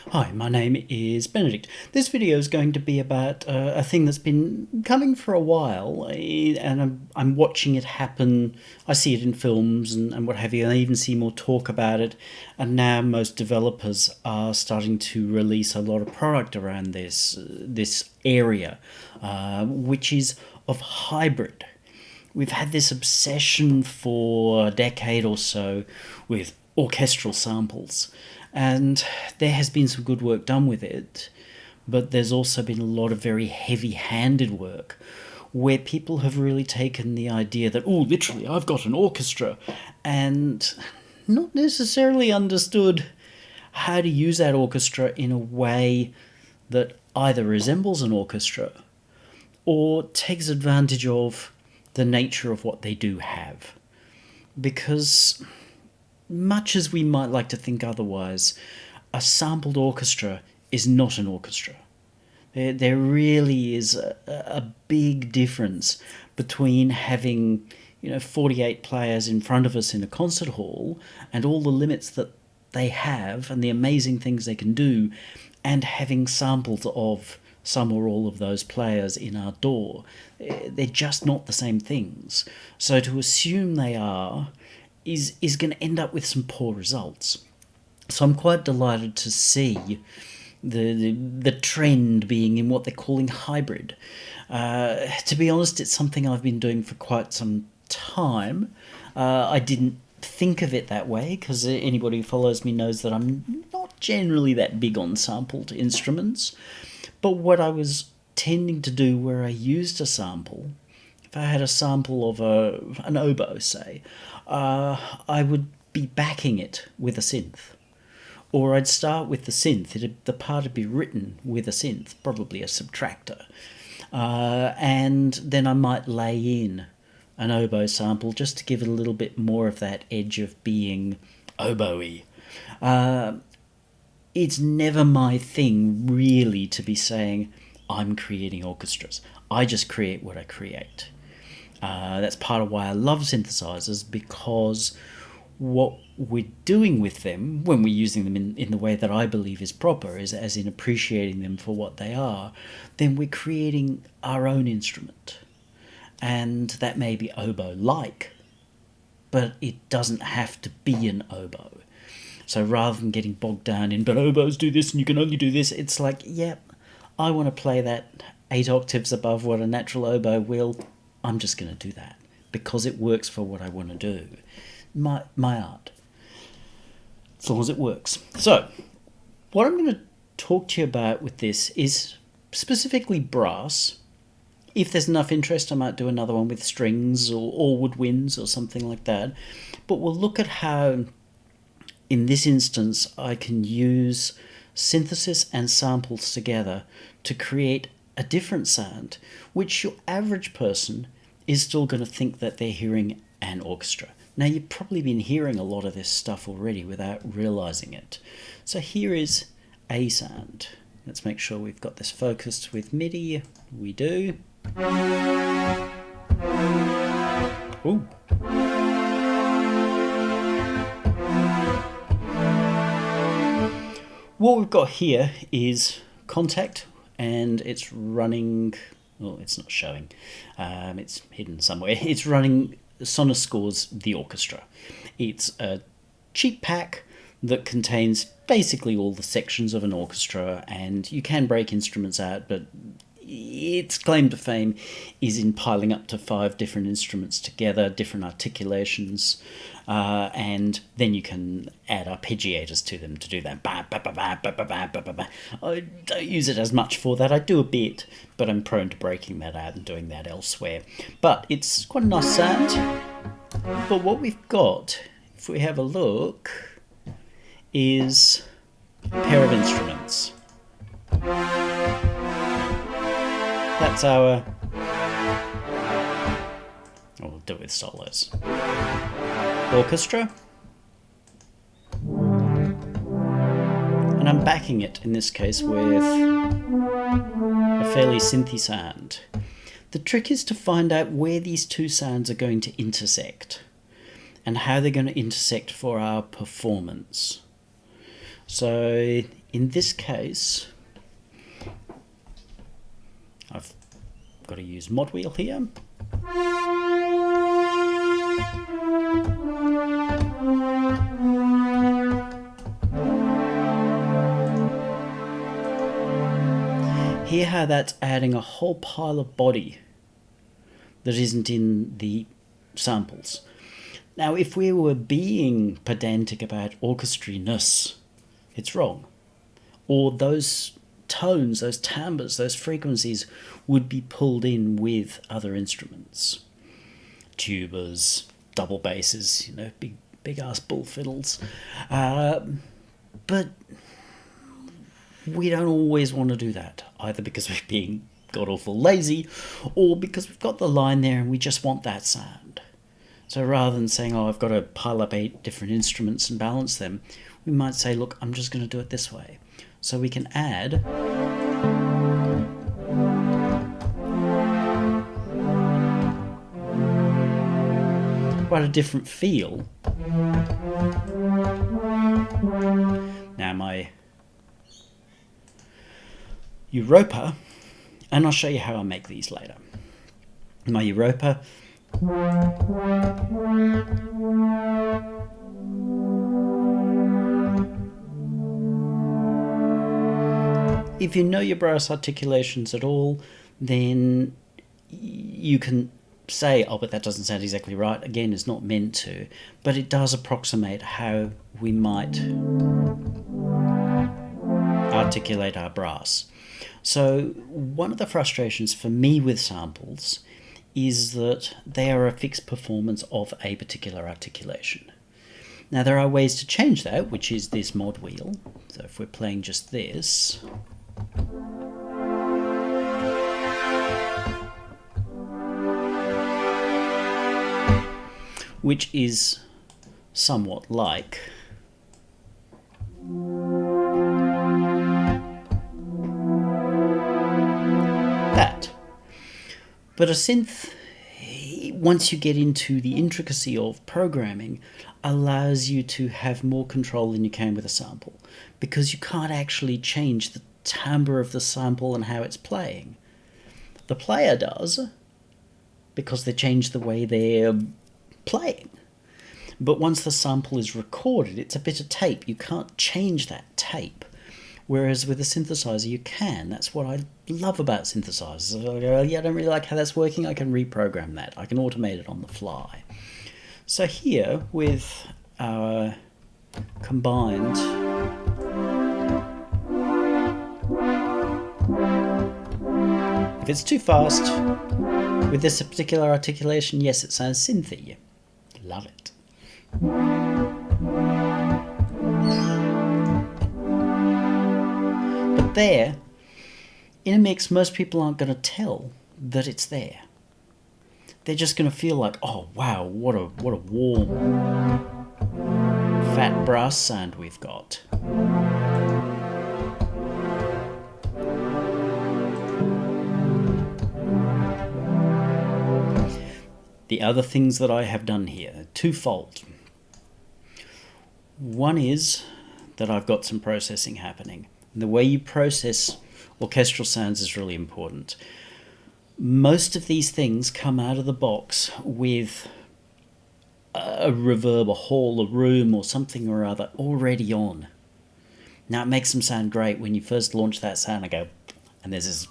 Hi, my name is Benedict. This video is going to be about a thing that's been coming for a while, and I'm watching it happen. I see it in films and what have you, and I even see more talk about it. And now most developers are starting to release a lot of product around this area, which is of hybrid. We've had this obsession for a decade or so with orchestral samples, and there has been some good work done with it, but there's also been a lot of very heavy-handed work where people have really taken the idea that, oh, literally, I've got an orchestra, and not necessarily understood how to use that orchestra in a way that either resembles an orchestra or takes advantage of the nature of what they do have. Because much as we might like to think otherwise, a sampled orchestra is not an orchestra. There really is a big difference between having 48 players in front of us in a concert hall and all the limits that they have and the amazing things they can do, and having samples of some or all of those players in our DAW. They're just not the same things. So to assume they are is going to end up with some poor results. So I'm quite delighted to see the trend being in what they're calling hybrid. To be honest, it's something I've been doing for quite some time. I didn't think of it that way because anybody who follows me knows that I'm not generally that big on sampled instruments. But what I was tending to do where I used a sample, if I had a sample of an oboe, say, I would be backing it with a synth. Or I'd start with the synth. The part would be written with a synth, probably a subtractor. And then I might lay in an oboe sample just to give it a little bit more of that edge of being oboe-y. It's never my thing, really, to be saying, I'm creating orchestras. I just create what I create. That's part of why I love synthesizers, because what we're doing with them, when we're using them in the way that I believe is proper, is as in appreciating them for what they are, then we're creating our own instrument. And that may be oboe-like, but it doesn't have to be an oboe. So rather than getting bogged down in, but oboes do this and you can only do this, it's like, yep, I want to play that 8 octaves above what a natural oboe will. I'm just going to do that because it works for what I want to do. My art. As long as it works. So, what I'm going to talk to you about with this is specifically brass. If there's enough interest, I might do another one with strings or woodwinds or something like that. But we'll look at how, in this instance, I can use synthesis and samples together to create a different sound, which your average person is still going to think that they're hearing an orchestra. Now, you've probably been hearing a lot of this stuff already without realizing it. So here is a sound. Let's make sure we've got this focused with MIDI. We do. Ooh. What we've got here is Contact, and it's running, well, it's not showing, it's hidden somewhere. It's running Sonoscore's The Orchestra. It's a cheap pack that contains basically all the sections of an orchestra, and you can break instruments out, but its claim to fame is in piling up to 5 different instruments together, different articulations, and then you can add arpeggiators to them to do that. I don't use it as much for that. I do a bit, but I'm prone to breaking that out and doing that elsewhere. But it's quite a nice sound. But what we've got, if we have a look, is a pair of instruments. That's our... we'll do it with solos. Orchestra. And I'm backing it, in this case, with a fairly synthy sound. The trick is to find out where these two sounds are going to intersect and how they're going to intersect for our performance. So in this case, I've got to use mod wheel here. Hear how that's adding a whole pile of body that isn't in the samples. Now, if we were being pedantic about orchestriness, it's wrong. Or those tones, those timbres, those frequencies would be pulled in with other instruments. Tubas, double basses, you know, big ass bull fiddles. But we don't always want to do that, either because we're being god-awful lazy, or because we've got the line there and we just want that sound. So rather than saying, oh, I've got to pile up 8 different instruments and balance them, we might say, look, I'm just going to do it this way. So we can add quite a different feel. Now my Europa, and I'll show you how I make these later. My Europa if you know your brass articulations at all, then you can say, oh, but that doesn't sound exactly right. Again, it's not meant to, but it does approximate how we might articulate our brass. So one of the frustrations for me with samples is that they are a fixed performance of a particular articulation. Now there are ways to change that, which is this mod wheel. So if we're playing just this, which is somewhat like that. But a synth, once you get into the intricacy of programming, allows you to have more control than you can with a sample, because you can't actually change the timbre of the sample and how it's playing. The player does, because they change the way they're playing. But once the sample is recorded, it's a bit of tape. You can't change that tape. Whereas with a synthesizer, you can. That's what I love about synthesizers. I go, yeah, I don't really like how that's working. I can reprogram that. I can automate it on the fly. So here, with our combined if it's too fast, with this particular articulation, yes, it sounds synthy. Love it. But there, in a mix, most people aren't going to tell that it's there. They're just going to feel like, oh wow, what a warm, fat brass sound we've got. The other things that I have done here are twofold. One is that I've got some processing happening. The way you process orchestral sounds is really important. Most of these things come out of the box with a reverb, a hall, a room, or something or other already on. Now it makes them sound great when you first launch that sound. I go, and there's this.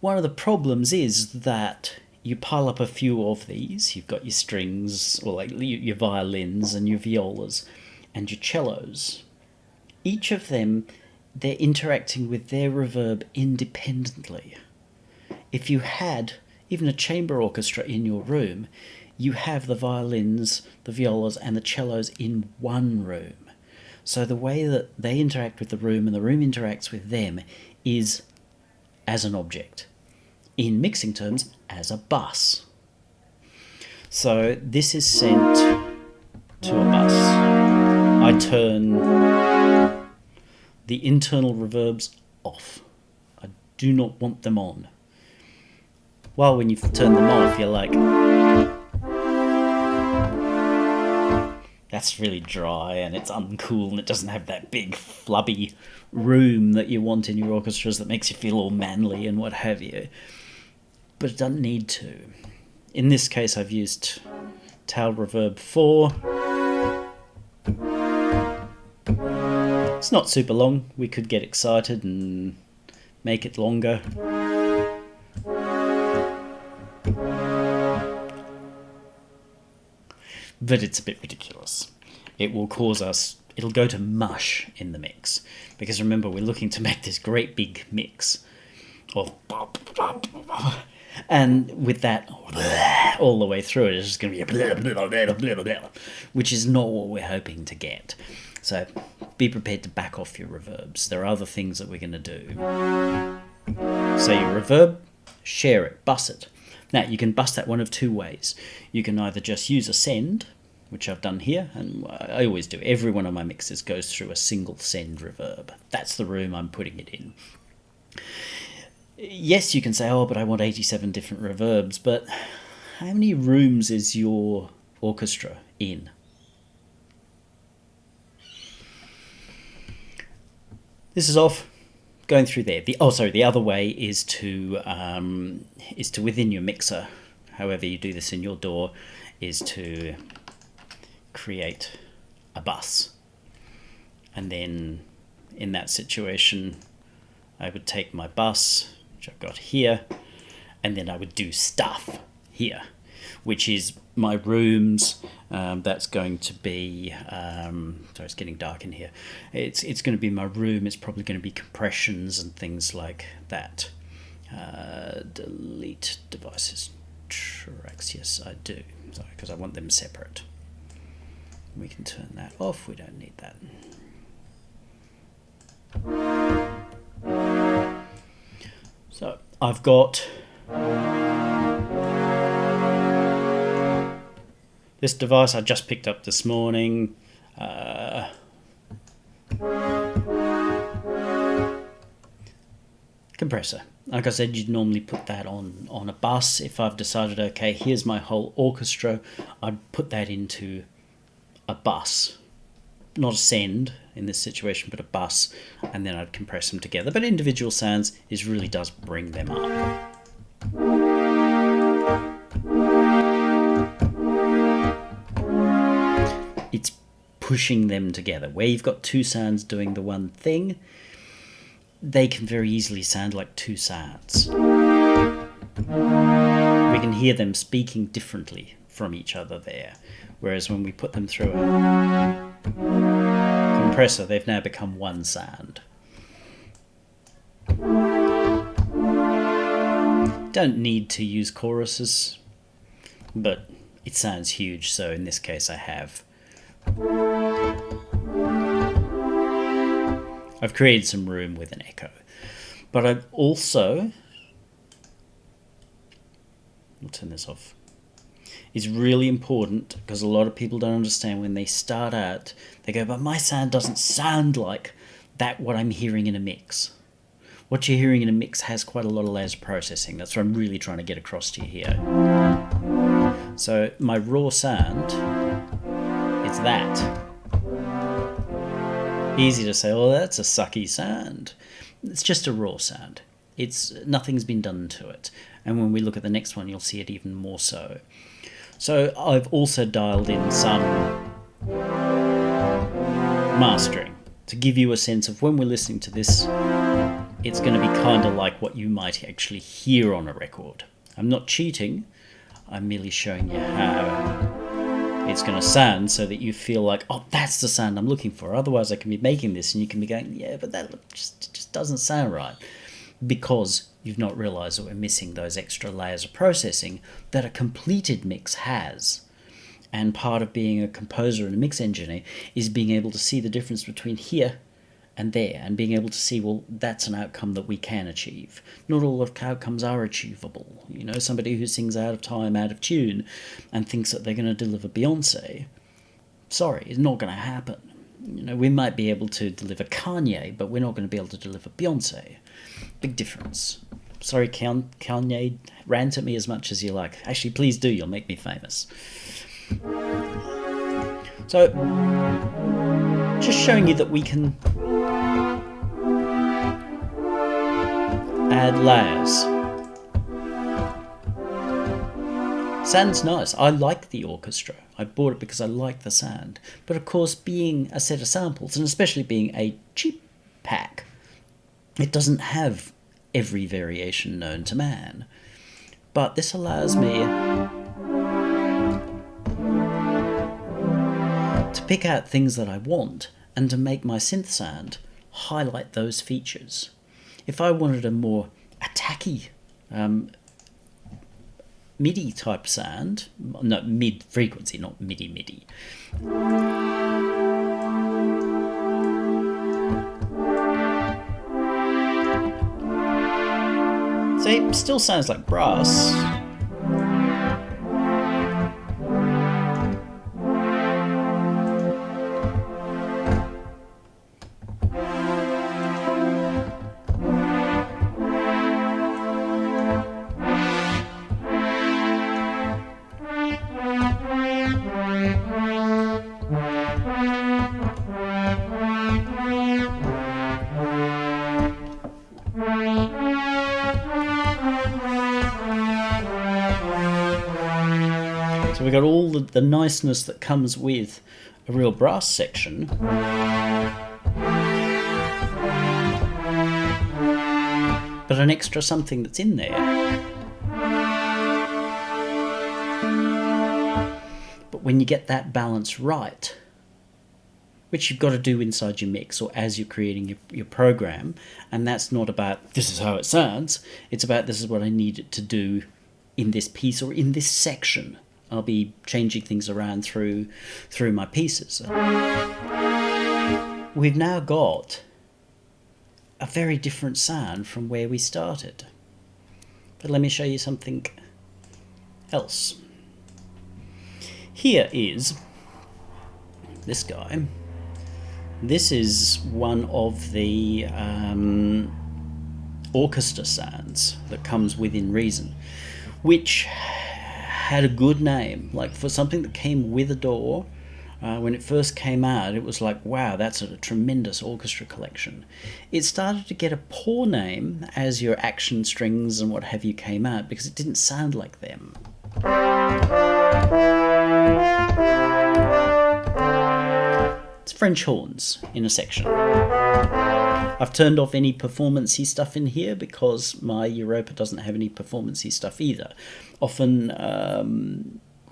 One of the problems is that you pile up a few of these. You've got your strings, or like your violins and your violas and your cellos. Each of them, they're interacting with their reverb independently. If you had even a chamber orchestra in your room, you have the violins, the violas, and the cellos in one room. So the way that they interact with the room and the room interacts with them is as an object. In mixing terms, as a bus. So this is sent to a bus. I turn the internal reverbs off. I do not want them on. While when you turn them off, you're like, that that's really dry and it's uncool and it doesn't have that big flubby room that you want in your orchestras that makes you feel all manly and what have you. But it doesn't need to. In this case, I've used tail reverb 4. It's not super long. We could get excited and make it longer. But it's a bit ridiculous. It will cause us, it'll go to mush in the mix. Because remember, we're looking to make this great big mix of, and with that all the way through it, it's just going to be which is not what we're hoping to get. So be prepared to back off your reverbs. There are other things that we're going to do. So your reverb, share it, bus it. Now, you can bus that one of two ways. You can either just use a send, which I've done here, and I always do. Every one of my mixes goes through a single send reverb. That's the room I'm putting it in. Yes, you can say, oh, but I want 87 different reverbs, but how many rooms is your orchestra in? This is off. Going through there. The other way is to within your mixer, however you do this in your DAW, is to create a bus. And then in that situation, I would take my bus, which I've got here, and then I would do stuff here, which is my rooms. That's going to be, sorry, it's getting dark in here. It's going to be my room. It's probably going to be compressions and things like that. Delete devices tracks. Yes, I do. Sorry, because I want them separate. We can turn that off. We don't need that. So I've got this device I just picked up this morning. Compressor. Like I said, you'd normally put that on a bus. If I've decided, okay, here's my whole orchestra, I'd put that into a bus. Not a send in this situation, but a bus, and then I'd compress them together. But individual sounds really does bring them up. It's pushing them together. Where you've got two sounds doing the one thing, they can very easily sound like two sounds. We can hear them speaking differently from each other there. Whereas when we put them through a compressor, they've now become one sound. Don't need to use choruses, but it sounds huge, so in this case I have. I've created some room with an echo. But I've also, I'll turn this off. It's really important because a lot of people don't understand when they start out. They go, but my sound doesn't sound like that what I'm hearing in a mix. What you're hearing in a mix has quite a lot of layers of processing. That's what I'm really trying to get across to you here. So my raw sound is that. Easy to say, oh, that's a sucky sound. It's just a raw sound. Nothing's been done to it. And when we look at the next one, you'll see it even more so. So I've also dialed in some mastering to give you a sense of when we're listening to this, it's going to be kind of like what you might actually hear on a record. I'm not cheating. I'm merely showing you how it's going to sound so that you feel like, oh, that's the sound I'm looking for. Otherwise, I can be making this and you can be going, yeah, but that just doesn't sound right. Because you've not realised that we're missing those extra layers of processing that a completed mix has. And part of being a composer and a mix engineer is being able to see the difference between here and there, and being able to see, well, that's an outcome that we can achieve. Not all of outcomes are achievable. You know, somebody who sings out of time, out of tune, and thinks that they're going to deliver Beyonce, sorry, it's not going to happen. You know, we might be able to deliver Kanye, but we're not going to be able to deliver Beyonce. Big difference. Sorry, Kanye, rant at me as much as you like. Actually, please do, you'll make me famous. So, just showing you that we can add layers. Sounds nice. I like the Orchestra. I bought it because I like the sound. But of course, being a set of samples, and especially being a cheap pack, it doesn't have every variation known to man. But this allows me to pick out things that I want and to make my synth sound highlight those features. If I wanted a more attacky MIDI type sound, no, mid frequency, not MIDI. See, it still sounds like brass. So we've got all the niceness that comes with a real brass section. But an extra something that's in there. But when you get that balance right, which you've got to do inside your mix or as you're creating your program, and that's not about this is how it sounds, it's about this is what I need it to do in this piece or in this section. I'll be changing things around through my pieces. We've now got a very different sound from where we started. But let me show you something else. Here is this guy. This is one of the orchestra sounds that comes within reason, which had a good name. Like for something that came with a DAW, when it first came out, it was like, wow, that's a tremendous orchestra collection. It started to get a poor name as your action strings and what have you came out because it didn't sound like them. It's French horns in a section. I've turned off any performance-y stuff in here because my Europa doesn't have any performance-y stuff either. Often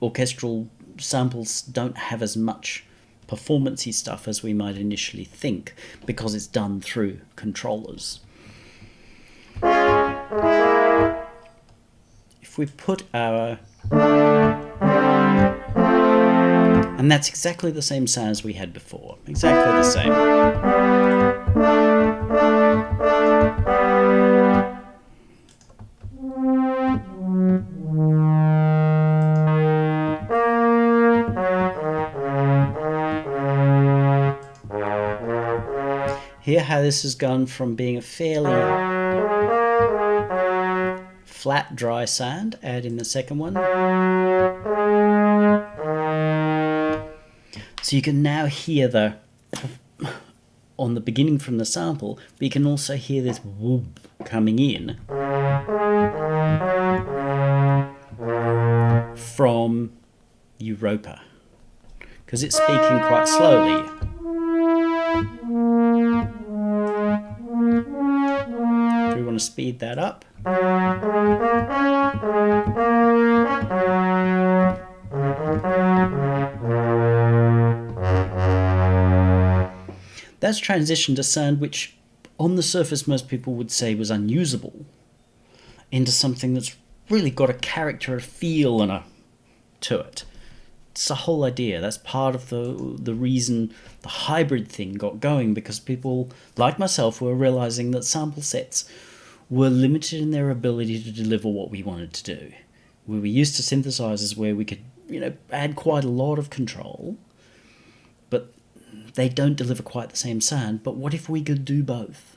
orchestral samples don't have as much performance-y stuff as we might initially think because it's done through controllers. If we put our... And that's exactly the same sound as we had before. Exactly the same. Hear how this has gone from being a fairly flat, dry sound. Add in the second one. So you can now hear the on the beginning from the sample, but you can also hear this whoop coming in from Europa because it's speaking quite slowly. Do we want to speed that up? That's transitioned a sound which on the surface most people would say was unusable into something that's really got a character, a feel and to it. It's the whole idea. That's part of the reason the hybrid thing got going, because people like myself were realizing that sample sets were limited in their ability to deliver what we wanted to do. We were used to synthesizers where we could, add quite a lot of control, but they don't deliver quite the same sound. But what if we could do both?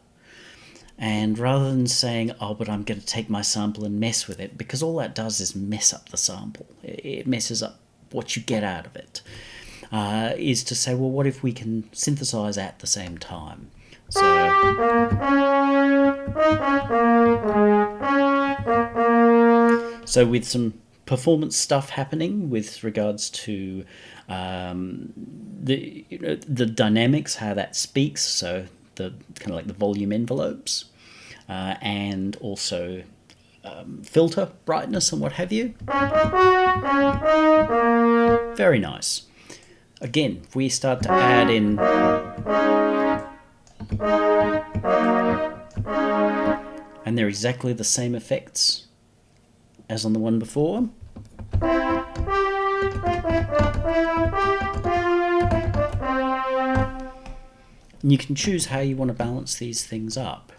And rather than saying, oh, but I'm going to take my sample and mess with it, because all that does is mess up the sample. It messes up what you get out of it. is to say, well, what if we can synthesize at the same time? So with some performance stuff happening with regards to the dynamics, how that speaks, so the kind of like the volume envelopes, and also filter brightness and what have you. Very nice. Again, if we start to add in and they're exactly the same effects as on the one before. And you can choose how you want to balance these things up.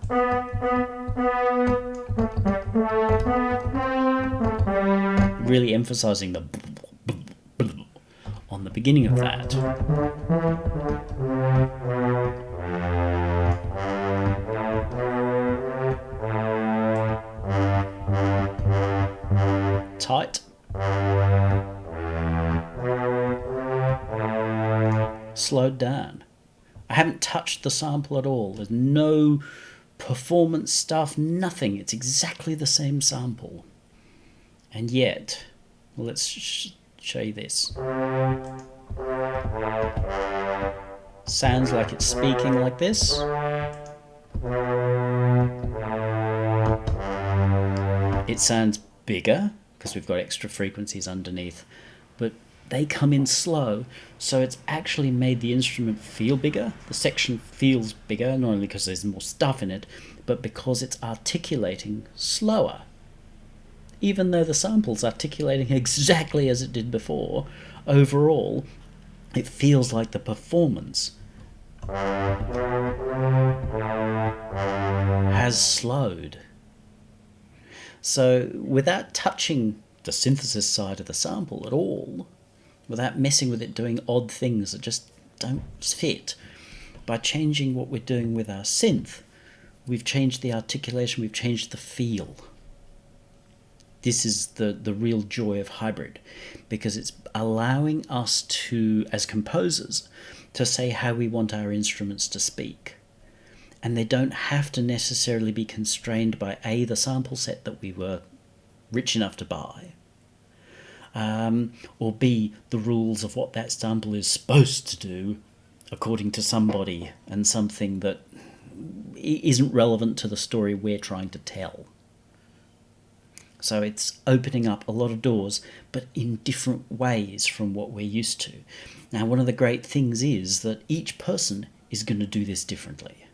Really emphasizing the on the beginning of that. Tight. Slowed down. I haven't touched the sample at all. There's no performance stuff, nothing. It's exactly the same sample. And yet, well, let's show you this. Sounds like it's speaking like this. It sounds bigger because we've got extra frequencies underneath, but they come in slow, so it's actually made the instrument feel bigger. The section feels bigger, not only because there's more stuff in it, but because it's articulating slower. Even though the sample's articulating exactly as it did before, overall, it feels like the performance has slowed. So without touching the synthesis side of the sample at all, without messing with it doing odd things that just don't fit, by changing what we're doing with our synth, we've changed the articulation, we've changed the feel. This is the real joy of hybrid, because it's allowing us to, as composers, to say how we want our instruments to speak. And they don't have to necessarily be constrained by A, the sample set that we were rich enough to buy, or B, the rules of what that sample is supposed to do according to somebody and something that isn't relevant to the story we're trying to tell. So it's opening up a lot of doors, but in different ways from what we're used to. Now, one of the great things is that each person is going to do this differently.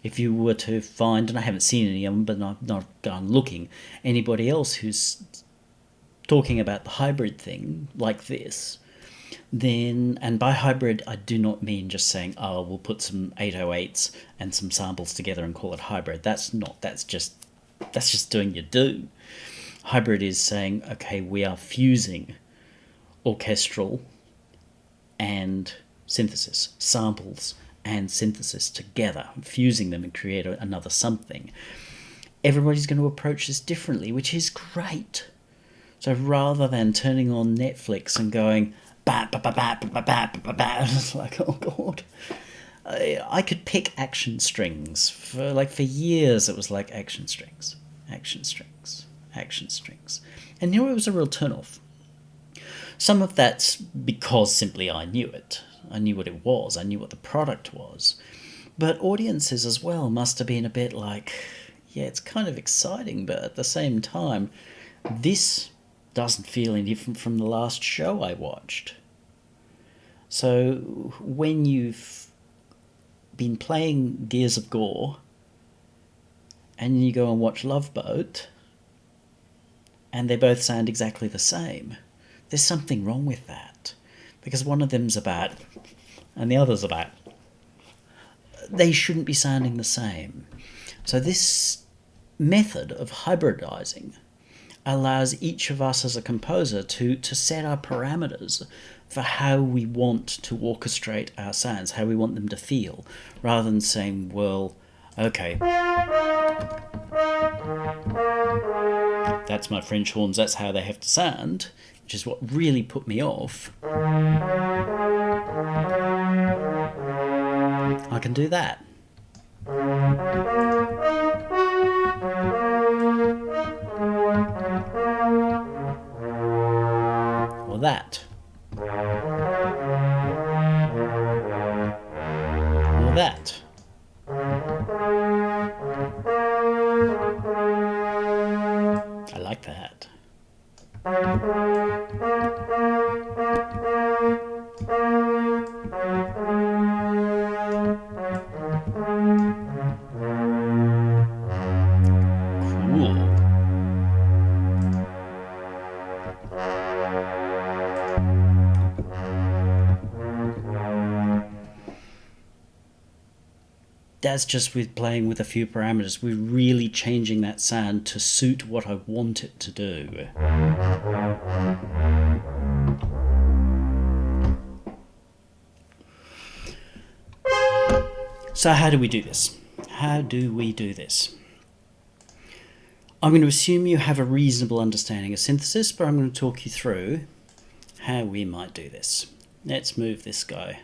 If you were to find, and I haven't seen any of them, but I've not gone looking, anybody else who's talking about the hybrid thing like this, then, and by hybrid I do not mean just saying, oh, we'll put some 808s and some samples together and call it hybrid. That's just doing your do. Hybrid is saying, okay, we are fusing orchestral and synthesis, samples and synthesis together, fusing them and create another something. Everybody's going to approach this differently, which is great. So rather than turning on Netflix and going, it's like, oh God. I could pick action strings. For years it was like action strings. And it was a real turn-off. Some of that's because simply I knew it. I knew what it was. I knew what the product was. But audiences as well must have been a bit like, yeah, it's kind of exciting, but at the same time, this doesn't feel any different from the last show I watched. So when you've been playing Gears of Gore and you go and watch Love Boat and they both sound exactly the same, there's something wrong with that. Because one of them's about and the other's about. They shouldn't be sounding the same. So this method of hybridizing allows each of us as a composer to set our parameters for how we want to orchestrate our sounds, how we want them to feel, rather than saying, well, okay, that's my French horns, that's how they have to sound, which is what really put me off. I can do that. Or that. Or that. I like that. Cool. That's just with playing with a few parameters. We're really changing that sound to suit what I want it to do. So how do we do this? How do we do this? I'm going to assume you have a reasonable understanding of synthesis, but I'm going to talk you through how we might do this. Let's move this guy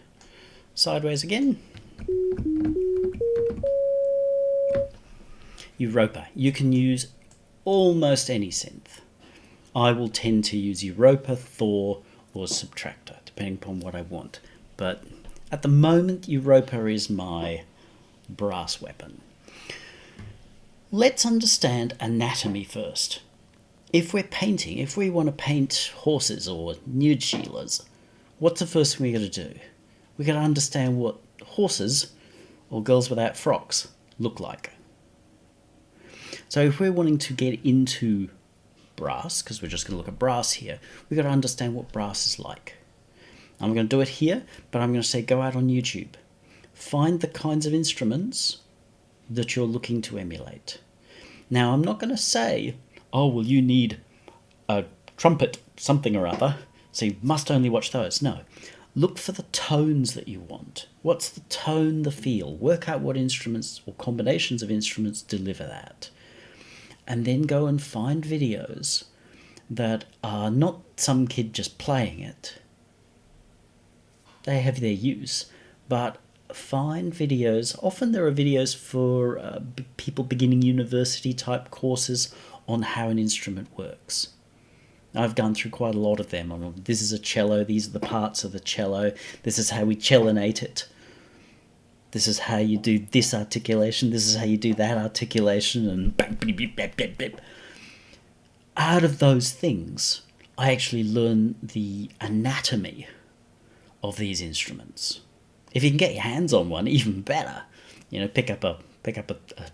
sideways again. Europa. You can use almost any synth. I will tend to use Europa, Thor, or Subtractor, depending upon what I want. But at the moment, Europa is my brass weapon. Let's understand anatomy first. If we're painting, if we want to paint horses or nude Sheilas, what's the first thing we got to do? We got to understand what horses or girls without frocks look like. So if we're wanting to get into brass, because we're just going to look at brass here, we've got to understand what brass is like. I'm going to do it here, but I'm going to say go out on YouTube. Find the kinds of instruments that you're looking to emulate. Now, I'm not going to say, oh, well, you need a trumpet something or other, so you must only watch those. No. Look for the tones that you want. What's the tone, the feel? Work out what instruments or combinations of instruments deliver that. And then go and find videos that are not some kid just playing it. They have their use, but find videos. Often there are videos for people beginning university type courses on how an instrument works. I've gone through quite a lot of them. This is a cello, these are the parts of the cello, this is how we cellinate it. This is how you do this articulation, this is how you do that articulation, and bang, beep, beep, beep, beep, beep. Out of those things, I actually learn the anatomy of these instruments. If you can get your hands on one, even better. You know, pick up a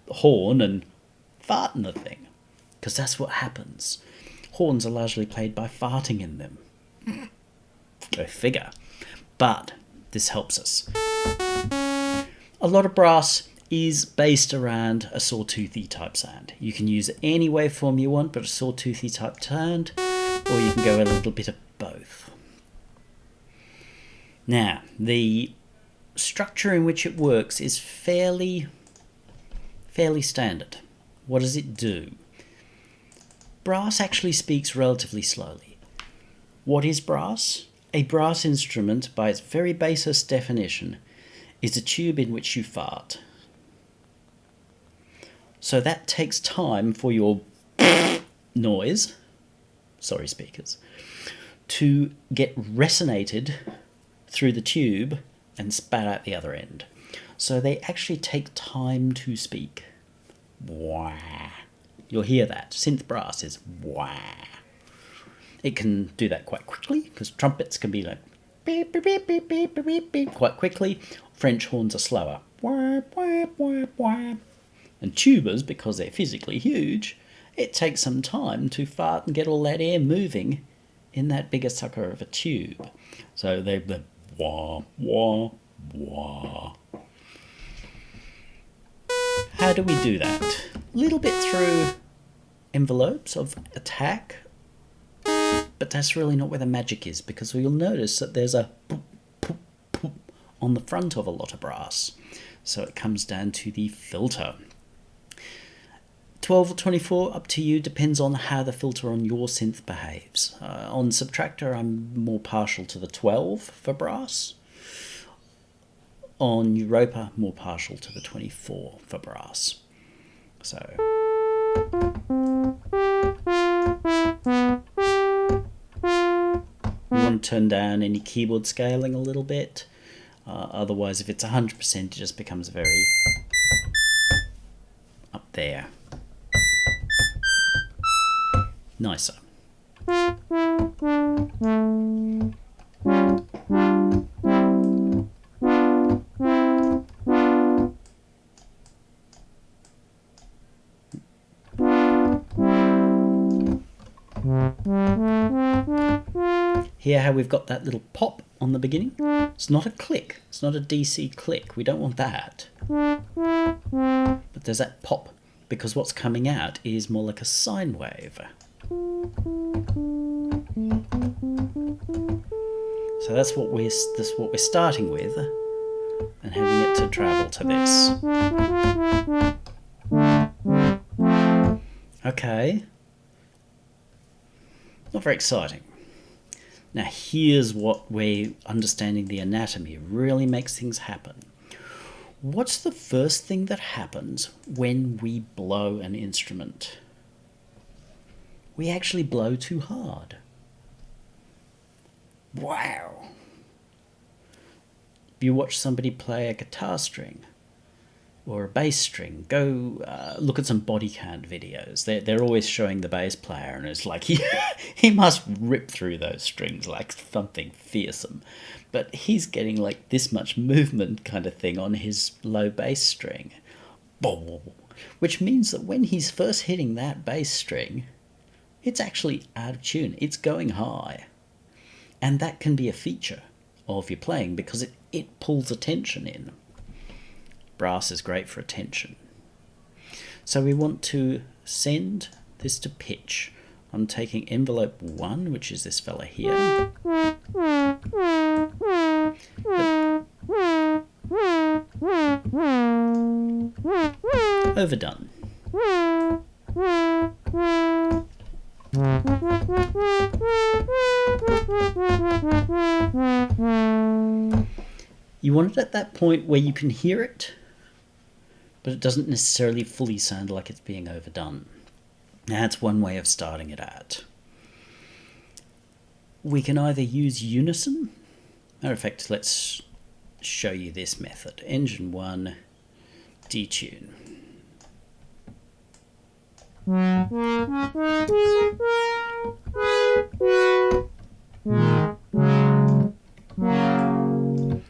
horn and fart in the thing, because that's what happens. Horns are largely played by farting in them. Go figure. But this helps us. A lot of brass is based around a sawtoothy type sound. You can use any waveform you want, but a sawtoothy type sound, or you can go a little bit of both. Now, the structure in which it works is fairly standard. What does it do? Brass actually speaks relatively slowly. What is brass? A brass instrument, by its very basis definition, is a tube in which you fart. So that takes time for your noise, sorry speakers, to get resonated through the tube and spat out the other end. So they actually take time to speak. Wah. You'll hear that. Synth brass is wah. It can do that quite quickly, because trumpets can be like beep, beep, beep, beep, beep, beep, beep, beep, quite quickly. French horns are slower. Wah, wah, wah, wah. And tubas, because they're physically huge, it takes some time to fart and get all that air moving in that bigger sucker of a tube. So they're wah, wah, wah. How do we do that? A little bit through envelopes of attack, but that's really not where the magic is, because you'll notice that there's a poop, poop, poop on the front of a lot of brass. So it comes down to the filter. 12 or 24, up to you, depends on how the filter on your synth behaves. On Subtractor, I'm more partial to the 12 for brass. On Europa, more partial to the 24 for brass. So we want to turn down any keyboard scaling a little bit. Otherwise, if it's 100%, it just becomes very up there. Nicer. Hear how we've got that little pop on the beginning? It's not a click. It's not a DC click. We don't want that. But there's that pop, because what's coming out is more like a sine wave. So that's what we're starting with, and having it to travel to this. Okay. Not very exciting. Now here's where understanding the anatomy really makes things happen. What's the first thing that happens when we blow an instrument? We actually blow too hard. Wow. If you watch somebody play a guitar string or a bass string, go look at some body count videos. They're always showing the bass player, and it's like he must rip through those strings like something fearsome. But he's getting like this much movement kind of thing on his low bass string. Which means that when he's first hitting that bass string, it's actually out of tune. It's going high. And that can be a feature of your playing because it pulls attention in. Brass is great for attention. So we want to send this to pitch. I'm taking envelope 1, which is this fella here. Overdone. You want it at that point where you can hear it, but it doesn't necessarily fully sound like it's being overdone. Now, that's one way of starting it out. We can either use unison. Matter of fact, let's show you this method. Engine 1, detune.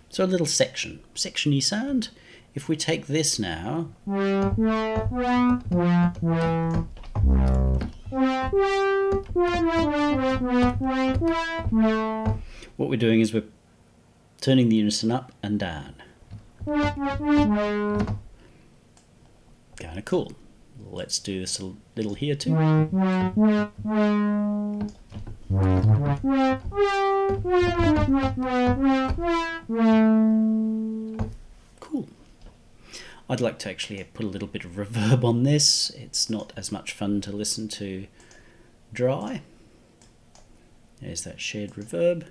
So a little section-y sound. If we take this now, what we're doing is we're turning the unison up and down. Kind of cool. Let's do this a little here too. Cool. I'd like to actually put a little bit of reverb on this. It's not as much fun to listen to dry. There's that shared reverb.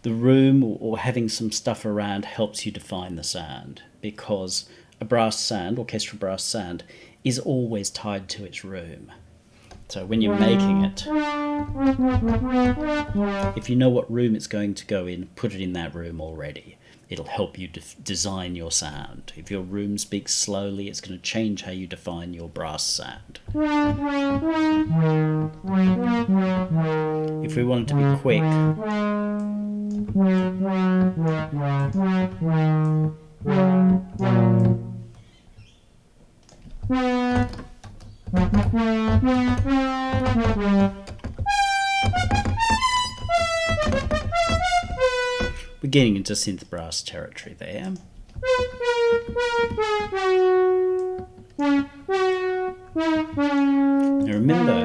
The room or having some stuff around helps you define the sound, because a brass sound, orchestral brass sound, is always tied to its room. So when you're making it, if you know what room it's going to go in, put it in that room already. It'll help you design your sound. If your room speaks slowly, it's going to change how you define your brass sound. If we want it to be quick, we're getting into synth brass territory there. Now remember,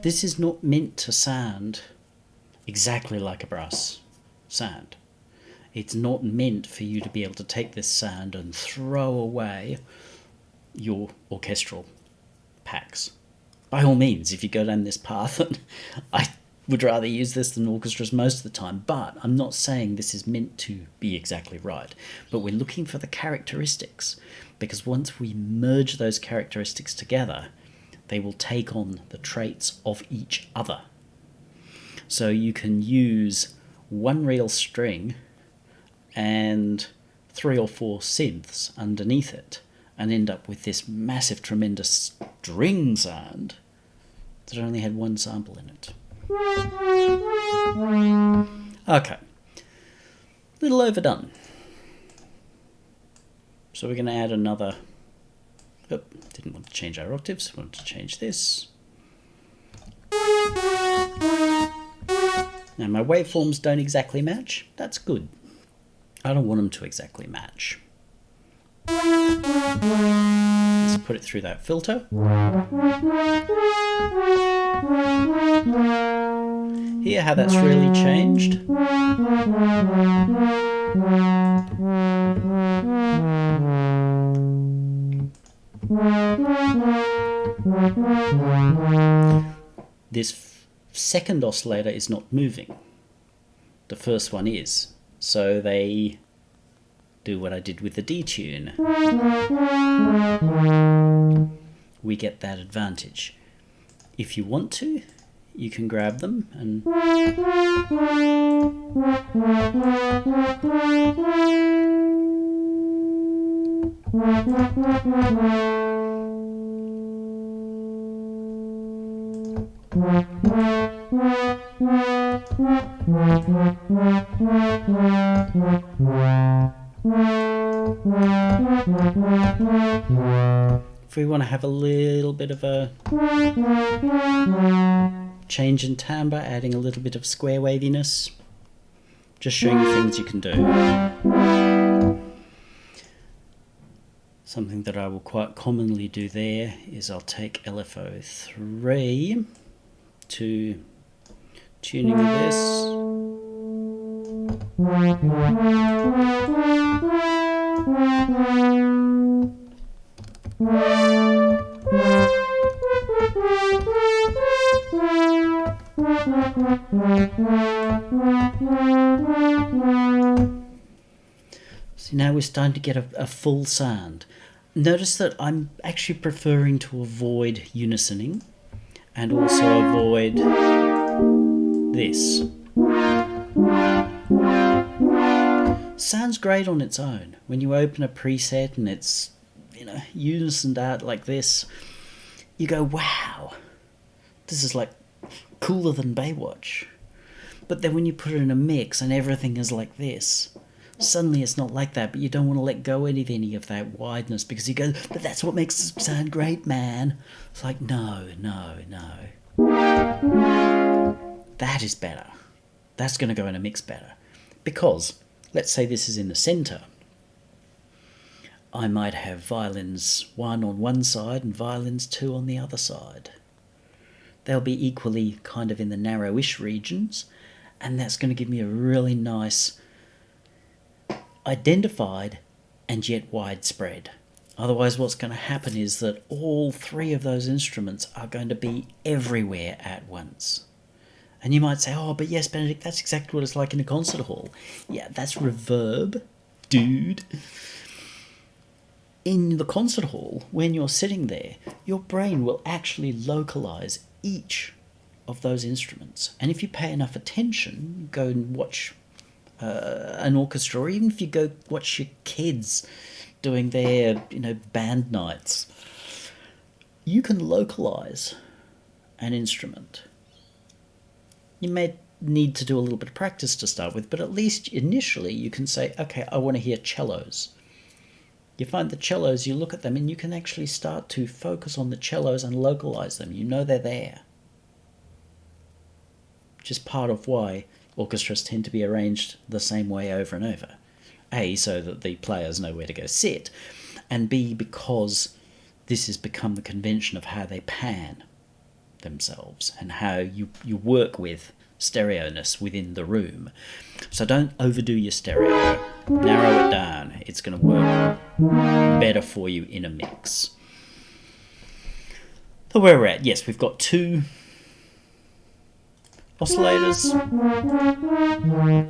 this is not meant to sound exactly like a brass sound. It's not meant for you to be able to take this sound and throw away your orchestral packs. By all means, if you go down this path, and would rather use this than orchestras most of the time, but I'm not saying this is meant to be exactly right. But we're looking for the characteristics, because once we merge those characteristics together, they will take on the traits of each other. So you can use one real string and 3 or 4 synths underneath it and end up with this massive, tremendous string sound that only had one sample in it. Okay, little overdone. So we're going to add another. Oh, didn't want to change our octaves, wanted to change this. Now my waveforms don't exactly match. That's good. I don't want them to exactly match. Let's put it through that filter. Hear how that's really changed? This second oscillator is not moving. The first one is. So they do what I did with the detune. We get that advantage. If you want to, you can grab them and if we want to have a little bit of a change in timbre, adding a little bit of square waviness, just showing you things you can do. Something that I will quite commonly do there is I'll take LFO3 to tuning of this. So now we're starting to get a full sound. Notice that I'm actually preferring to avoid unisoning and also avoid this. Sounds great on its own. When you open a preset and it's, unisoned out like this, you go, wow, this is like cooler than Baywatch. But then when you put it in a mix and everything is like this, suddenly it's not like that, but you don't want to let go of any of that wideness because you go, but that's what makes it sound great, man. It's like, no. That is better. That's going to go in a mix better. Because, let's say this is in the center. I might have violins 1 on one side and violins 2 on the other side. They'll be equally kind of in the narrowish regions, and that's going to give me a really nice identified and yet widespread. Otherwise what's going to happen is that all 3 of those instruments are going to be everywhere at once. And you might say, oh, but yes, Benedict, that's exactly what it's like in a concert hall. Yeah, that's reverb, dude. In the concert hall, when you're sitting there, your brain will actually localize each of those instruments. And if you pay enough attention, go and watch an orchestra, or even if you go watch your kids doing their, band nights, you can localize an instrument. You may need to do a little bit of practice to start with, but at least initially you can say, okay, I want to hear cellos. You find the cellos, you look at them, and you can actually start to focus on the cellos and localize them. You know they're there. Which is part of why orchestras tend to be arranged the same way over and over. A, so that the players know where to go sit, and B, because this has become the convention of how they pan themselves and how you work with stereo-ness within the room. So don't overdo your stereo. Narrow it down. It's going to work better for you in a mix. So where we're at, yes, we've got 2 Oscillators,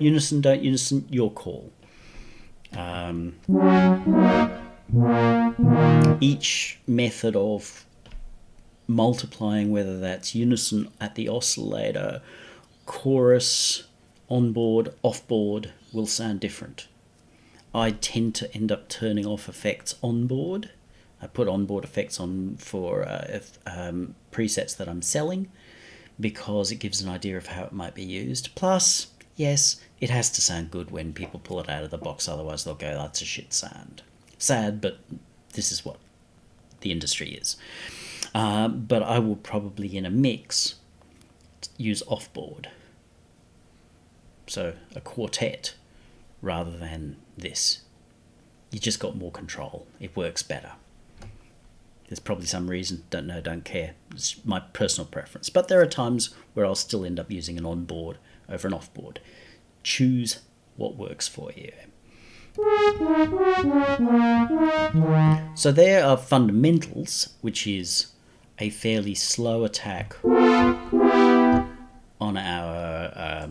unison, don't unison, your call. Each method of multiplying, whether that's unison at the oscillator, chorus, onboard, offboard, will sound different. I tend to end up turning off effects onboard. I put onboard effects on for presets that I'm selling because it gives an idea of how it might be used. Plus, yes, it has to sound good when people pull it out of the box, otherwise they'll go, that's a shit sound. Sad, but this is what the industry is. But I will probably, in a mix, use offboard. So a quartet rather than this. You just got more control. It works better. There's probably some reason, don't know, don't care. It's my personal preference. But there are times where I'll still end up using an onboard over an offboard. Choose what works for you. So there are fundamentals, which is a fairly slow attack on our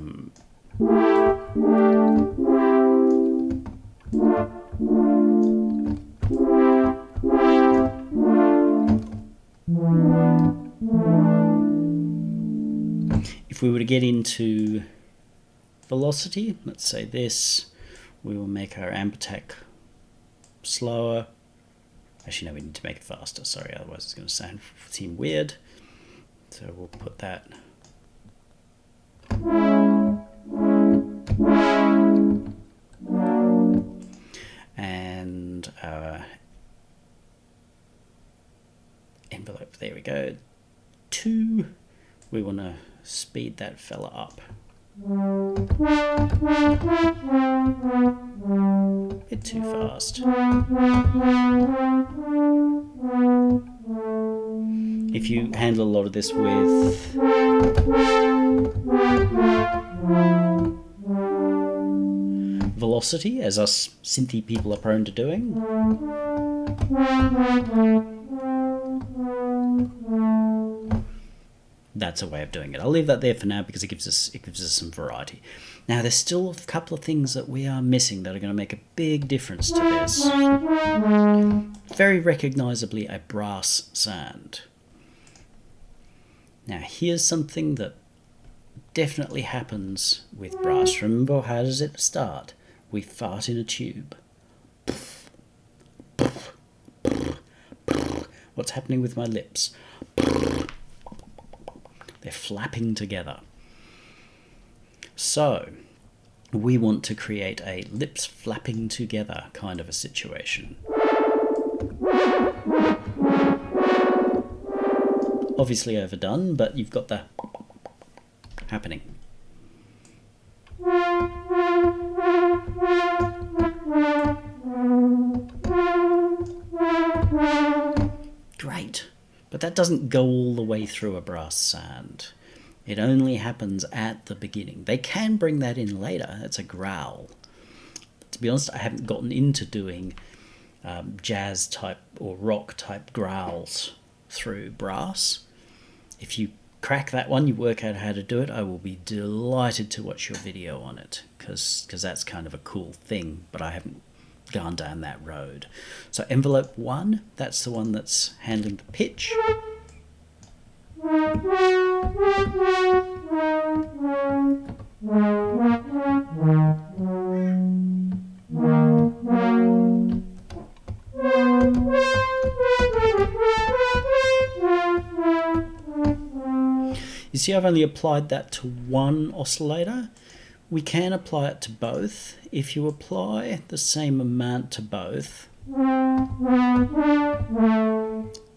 if we were to get into velocity, let's say this, we will make our amp attack slower. Actually, no, we need to make it faster. Sorry, otherwise it's going to seem weird. So we'll put that. And our envelope, there we go. 2, we want to speed that fella up. Bit too fast. If you handle a lot of this with velocity, as us synthy people are prone to doing, that's a way of doing it. I'll leave that there for now because it gives us some variety. Now there's still a couple of things that we are missing that are going to make a big difference to this. Very recognizably a brass sound. Now here's something that definitely happens with brass. Remember, how does it start? We fart in a tube. What's happening with my lips? They're flapping together. So, we want to create a lips flapping together kind of a situation. Obviously overdone, but you've got the happening. Great. But that doesn't go all the way through a brass sound. It only happens at the beginning. They can bring that in later. It's a growl. To be honest, I haven't gotten into doing jazz type or rock type growls through brass. If you crack that one, you work out how to do it, I will be delighted to watch your video on it, because that's kind of a cool thing, but I haven't gone down that road. So envelope 1, that's the one that's handling the pitch. You see, I've only applied that to one oscillator. We can apply it to both. If you apply the same amount to both,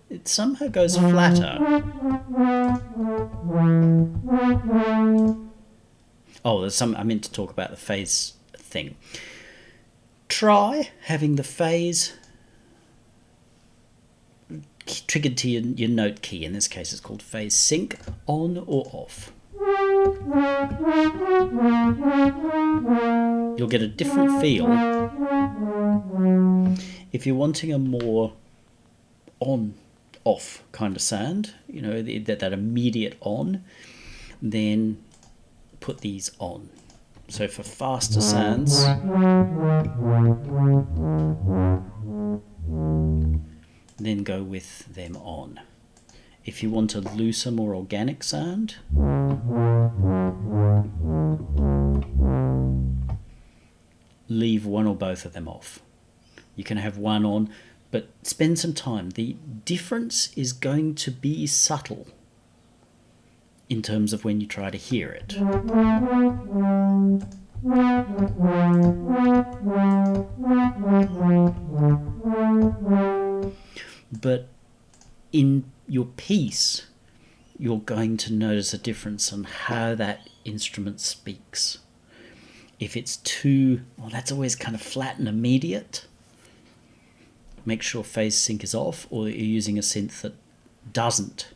it somehow goes flatter. Oh, there's some, I meant to talk about the phase thing. Try having the phase triggered to your note key. In this case, it's called phase sync, on or off. You'll get a different feel. If you're wanting a more on-off kind of sound, you know, that immediate on, then put these on. So for faster sounds, then go with them on. If you want a looser, more organic sound, leave one or both of them off. You can have one on, but spend some time. The difference is going to be subtle in terms of when you try to hear it. But in your piece, you're going to notice a difference on how that instrument speaks. If it's too, well, that's always kind of flat and immediate. Make sure phase sync is off, or you're using a synth that doesn't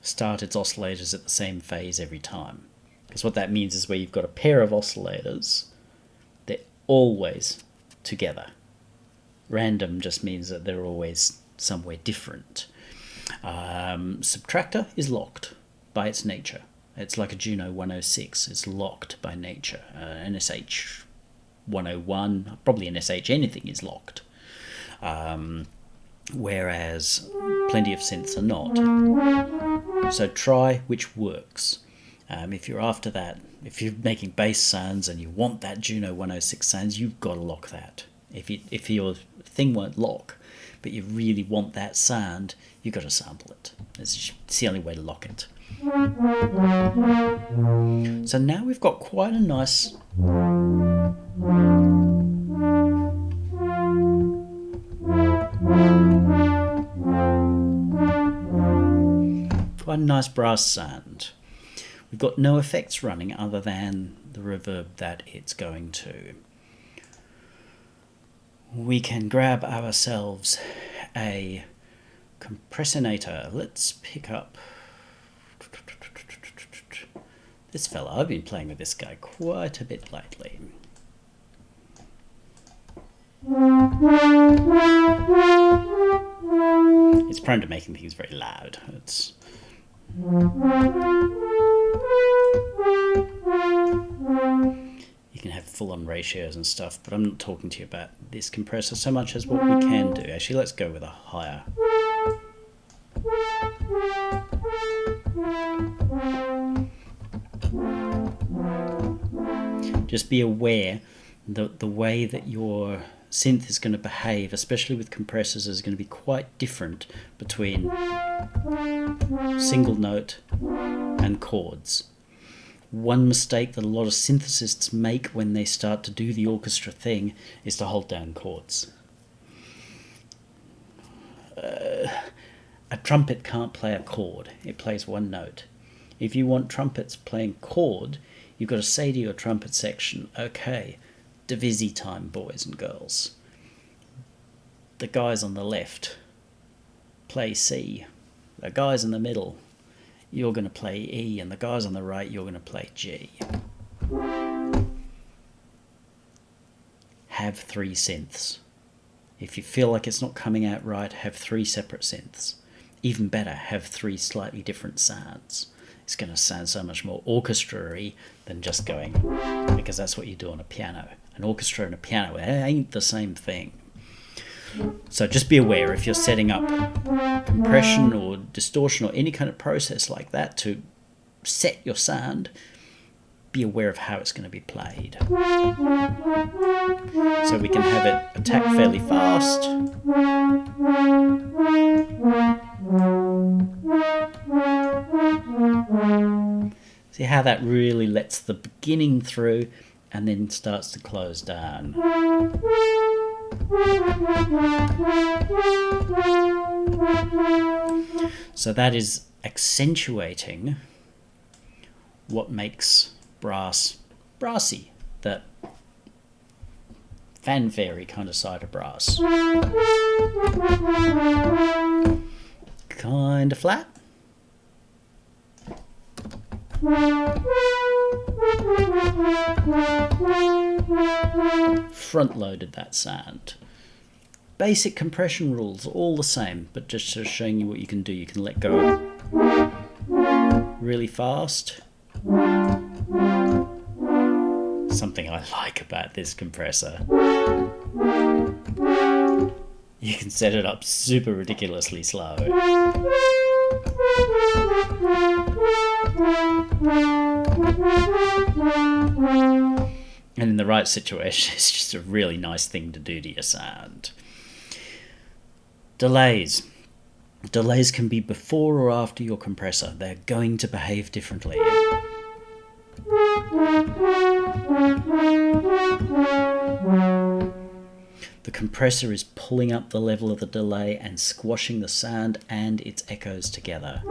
start its oscillators at the same phase every time. Because what that means is where you've got a pair of oscillators, they're always together. Random just means that they're always somewhere different. Subtractor is locked by its nature. It's like a Juno 106. It's locked by nature. NSH 101, probably NSH anything is locked. Whereas plenty of synths are not. So try which works. If you're after that, if you're making bass sounds and you want that Juno 106 sounds, you've got to lock that. If your thing won't lock, but you really want that sound, you've got to sample it. It's the only way to lock it. So now we've got quite a nice brass sound. We've got no effects running other than the reverb that it's going to. We can grab ourselves a compressinator. Let's pick up this fella. I've been playing with this guy quite a bit lately. It's prone to making things very loud. You can have full-on ratios and stuff, but I'm not talking to you about this compressor so much as what we can do. Actually, let's go with a higher. Just be aware that the way that your synth is going to behave, especially with compressors, is going to be quite different between single note and chords. One mistake that a lot of synthesists make when they start to do the orchestra thing is to hold down chords. A trumpet can't play a chord. It plays one note. If you want trumpets playing chord, you've got to say to your trumpet section, okay, divisi time, boys and girls. The guys on the left play C. The guys in the middle, you're going to play E, and the guys on the right, you're going to play G. Have 3 synths. If you feel like it's not coming out right, have 3 separate synths. Even better, have 3 slightly different sounds. It's going to sound so much more orchestra-y than just going, because that's what you do on a piano. An orchestra and a piano ain't the same thing. So just be aware if you're setting up compression or distortion or any kind of process like that to set your sound, be aware of how it's going to be played. So we can have it attack fairly fast. See how that really lets the beginning through and then starts to close down. So that is accentuating what makes brass brassy, that fanfare-y kind of side of brass. Kind of flat. Front-loaded that sound. Basic compression rules, all the same, but just showing you what you can do. You can let go really fast. Something I like about this compressor. You can set it up super ridiculously slow. And in the right situation, it's just a really nice thing to do to your sound. Delays. Delays can be before or after your compressor. They're going to behave differently. The compressor is pulling up the level of the delay and squashing the sound and its echoes together.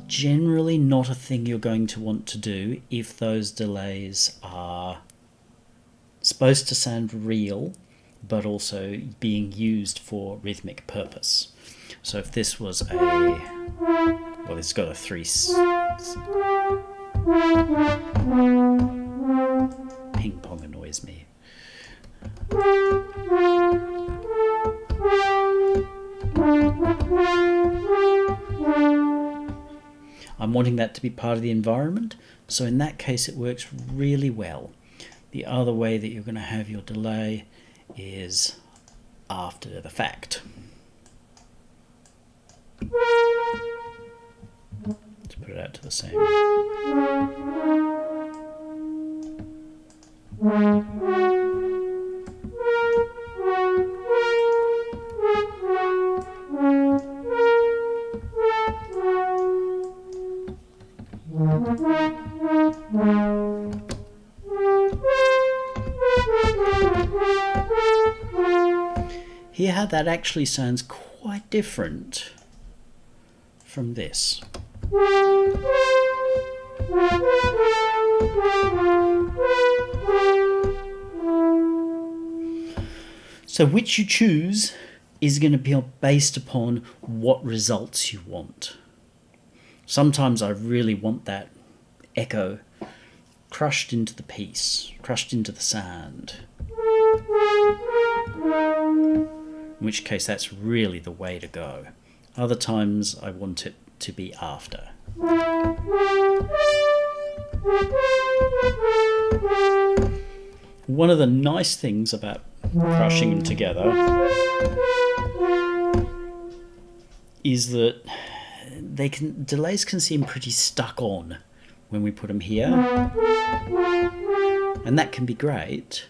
Generally not a thing you're going to want to do if those delays are supposed to sound real, but also being used for rhythmic purpose. So if this was a... well, it's got a 3... Ping pong annoys me. I'm wanting that to be part of the environment, so in that case it works really well. The other way that you're going to have your delay is after the fact. Let's put it out to the same. Hear how that actually sounds quite different from this. So which you choose is going to be based upon what results you want. Sometimes I really want that echo crushed into the piece, crushed into the sound. In which case that's really the way to go. Other times I want it to be after. One of the nice things about crushing them together is that delays can seem pretty stuck on when we put them here, and that can be great,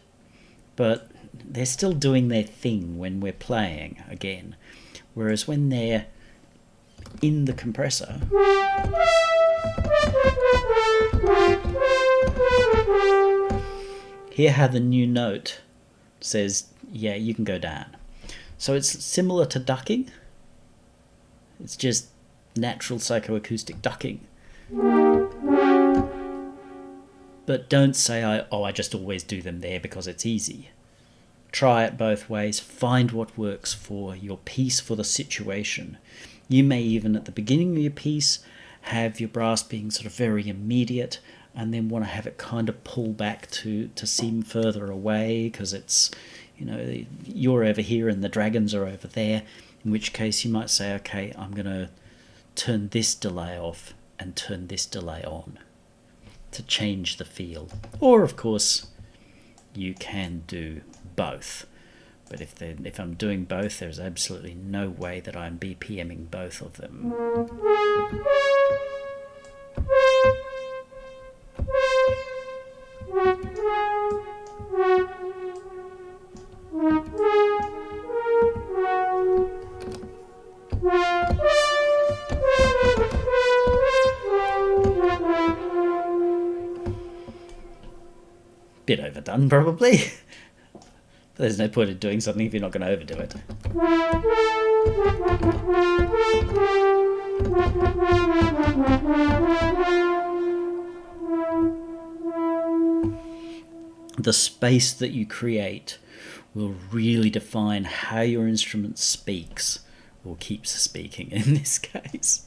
but they're still doing their thing when we're playing again, whereas when they're in the compressor, hear how the new note says, yeah, you can go down. So it's similar to ducking. It's just natural psychoacoustic ducking. But don't say, I just always do them there because it's easy. Try it both ways. Find what works for your piece, for the situation. You may even at the beginning of your piece have your brass being sort of very immediate, and then want to have it kind of pull back to seem further away because it's, you know, you're over here and the dragons are over there, in which case you might say, okay, I'm going to turn this delay off and turn this delay on to change the feel. Or, of course, you can do both. But if I'm doing both, there's absolutely no way that I'm BPMing both of them. Bit overdone, probably. But there's no point in doing something if you're not going to overdo it. The space that you create will really define how your instrument speaks, or keeps speaking in this case.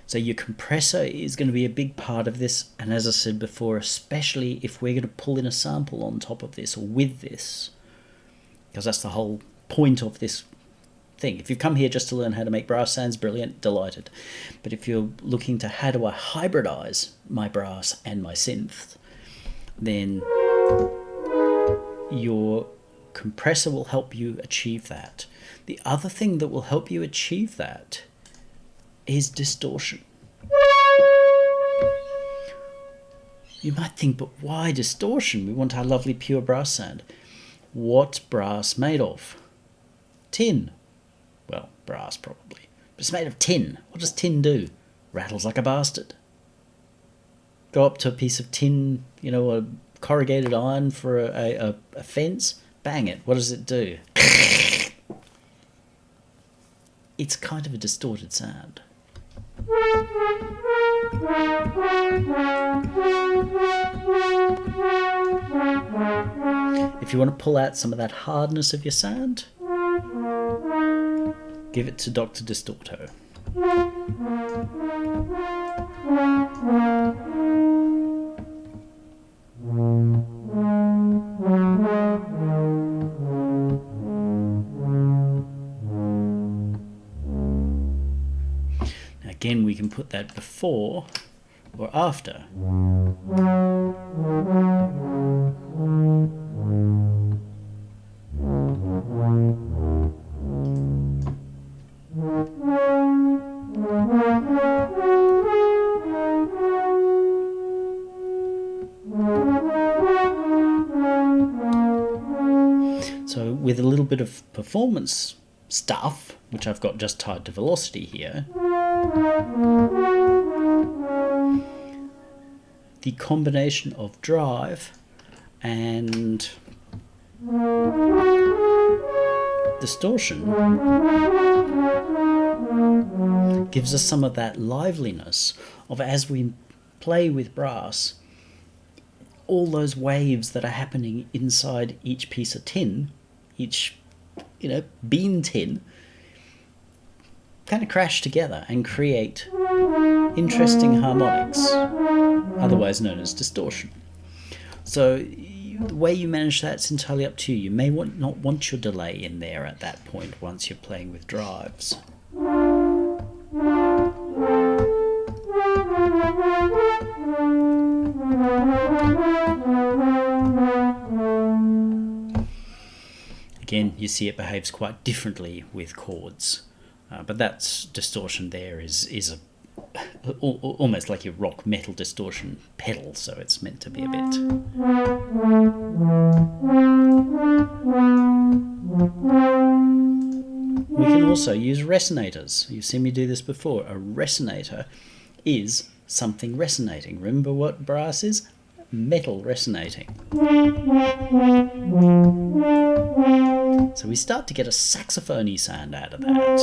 So your compressor is going to be a big part of this, and as I said before, especially if we're going to pull in a sample on top of this or with this, because that's the whole point of this thing. If you've come here just to learn how to make brass sounds, brilliant, delighted. But if you're looking to how do I hybridize my brass and my synth, then your compressor will help you achieve that. The other thing that will help you achieve that is distortion. You might think, but why distortion? We want our lovely pure brass sound. What's brass made of? Tin. Well, brass probably. But it's made of tin. What does tin do? Rattles like a bastard. Go up to a piece of tin, you know, a corrugated iron for a fence. Bang it. What does it do? It's kind of a distorted sound. If you want to pull out some of that hardness of your sound, give it to Dr. Distorto. Now again, we can put that before or after. So with a little bit of performance stuff, which I've got just tied to velocity here, the combination of drive and distortion gives us some of that liveliness of, as we play with brass, all those waves that are happening inside each piece of tin, each, you know, bean tin, kind of crash together and create interesting harmonics, otherwise known as distortion. So the way you manage that's entirely up to you. You may not want your delay in there at that point once you're playing with drives. Again, you see it behaves quite differently with chords, but that's distortion there is almost like your rock metal distortion pedal, so it's meant to be a bit. We can also use resonators. You've seen me do this before. A resonator is something resonating. Remember what brass is? Metal resonating. So we start to get a saxophone-y sound out of that.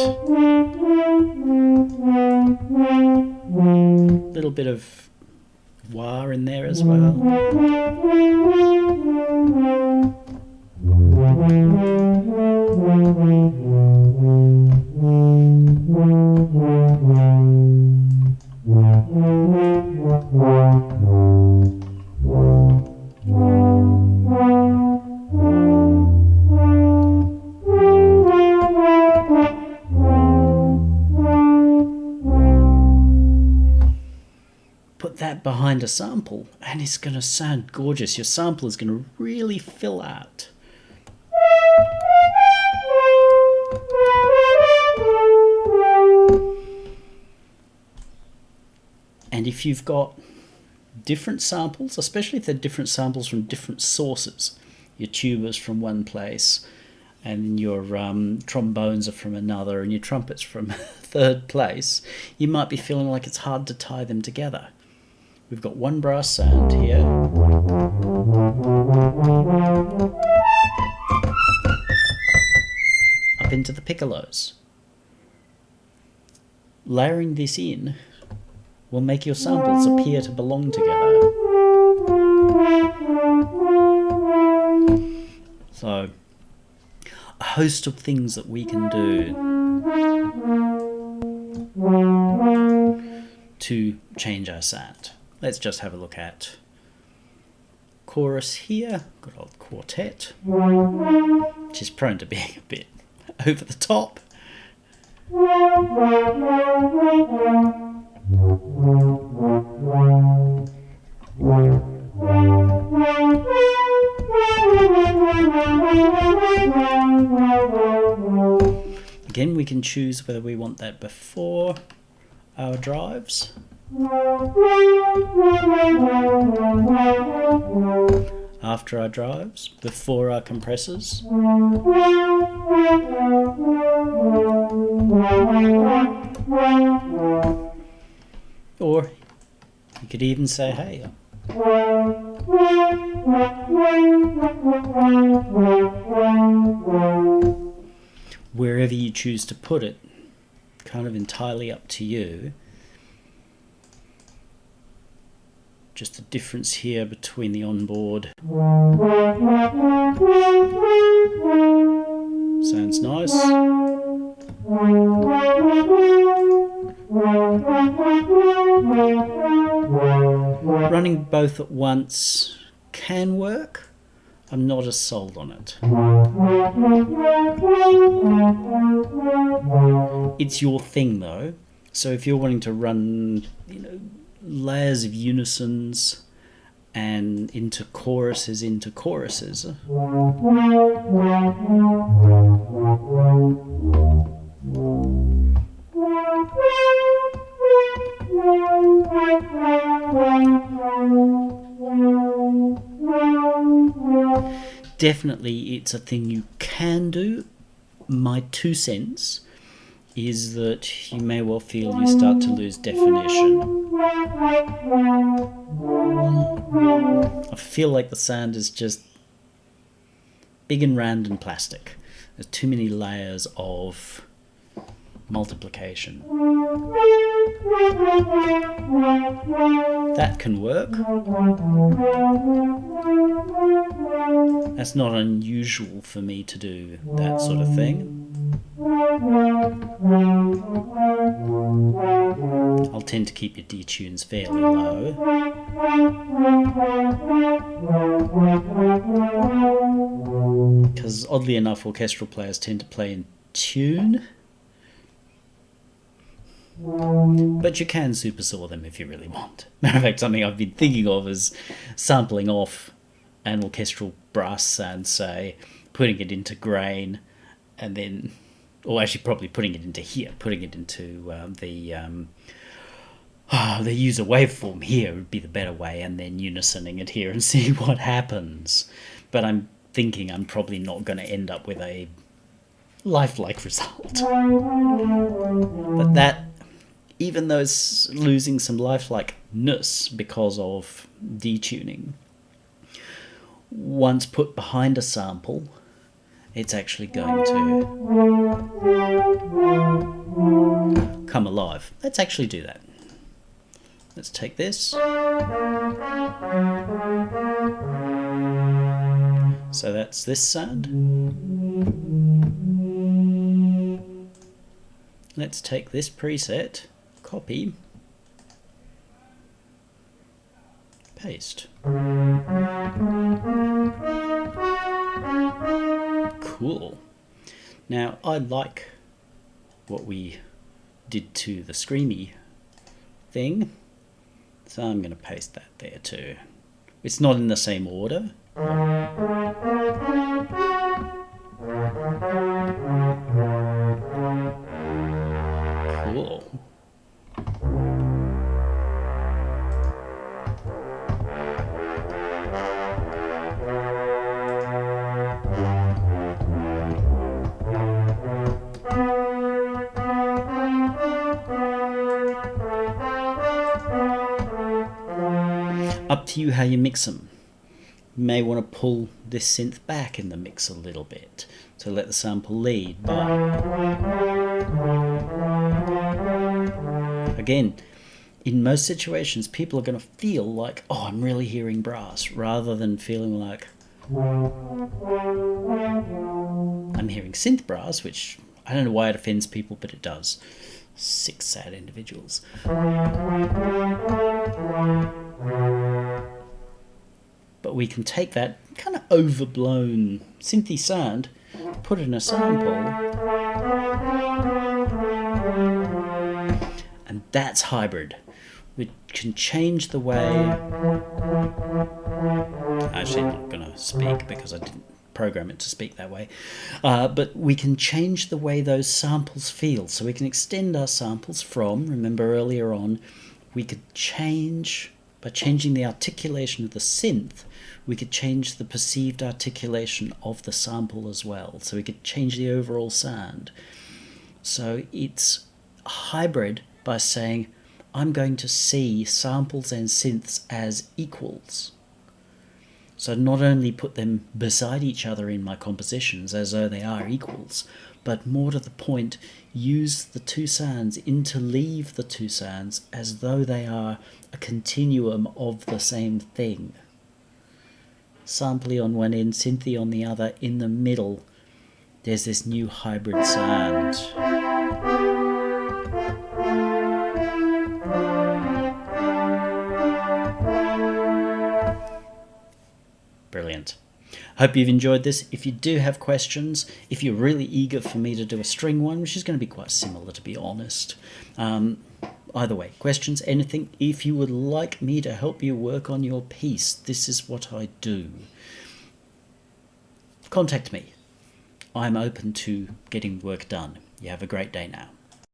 A little bit of wah in there as well. Put that behind a sample and it's going to sound gorgeous. Your sample is going to really fill out. And if you've got different samples, especially if they're different samples from different sources, your tubas from one place and your trombones are from another and your trumpets from a third place, you might be feeling like it's hard to tie them together. We've got one brass sound here. Up into the piccolos. Layering this in will make your samples appear to belong together. So, a host of things that we can do to change our sound. Let's just have a look at chorus here. Good old quartet, which is prone to being a bit over the top. Again, we can choose whether we want that before our drives, after our drives, before our compressors, or you could even say, hey, wherever you choose to put it, kind of entirely up to you. Just a difference here between the onboard. Sounds nice. Running both at once can work. I'm not as sold on it. It's your thing though. So if you're wanting to run, layers of unisons and into choruses, definitely it's a thing you can do. My 2 cents is that you may well feel you start to lose definition. I feel like the sound is just big and round and plastic. There's too many layers of multiplication. That can work. That's not unusual for me to do that sort of thing. I'll tend to keep your detunes fairly low. Because oddly enough, orchestral players tend to play in tune. But you can super saw them if you really want. Matter of fact, something I've been thinking of is sampling off an orchestral brass sound, say, putting it into grain, and then, or actually probably putting it into here, putting it into the user waveform here would be the better way, and then unisoning it here and see what happens. But I'm thinking I'm probably not going to end up with a lifelike result. But that, even though it's losing some lifelikeness because of detuning, once put behind a sample, it's actually going to come alive. Let's actually do that. Let's take this. So that's this sound. Let's take this preset, copy, paste. Cool. Now, I like what we did to the screamy thing, so I'm going to paste that there too. It's not in the same order. Cool. Up to you how you mix them. You may want to pull this synth back in the mix a little bit to let the sample lead, but again, in most situations people are going to feel like, oh, I'm really hearing brass, rather than feeling like I'm hearing synth brass, which I don't know why it offends people, but it does. Sick, sad individuals. But we can take that kind of overblown synthy sound, put it in a sample, That's hybrid. We can change the way... Actually, I'm not going to speak because I didn't program it to speak that way. But we can change the way those samples feel. So we can extend our samples from, remember earlier on, we could change, by changing the articulation of the synth, we could change the perceived articulation of the sample as well. So we could change the overall sound. So it's hybrid by saying, I'm going to see samples and synths as equals. So not only put them beside each other in my compositions as though they are equals, but more to the point, use the two sounds, interleave the two sounds as though they are a continuum of the same thing. Sampley on one end, synthy on the other, in the middle, there's this new hybrid sound. Brilliant. Hope you've enjoyed this. If you do have questions, if you're really eager for me to do a string one, which is going to be quite similar to be honest, either way, questions, anything, if you would like me to help you work on your piece, this is what I do. Contact me. I'm open to getting work done. You have a great day now.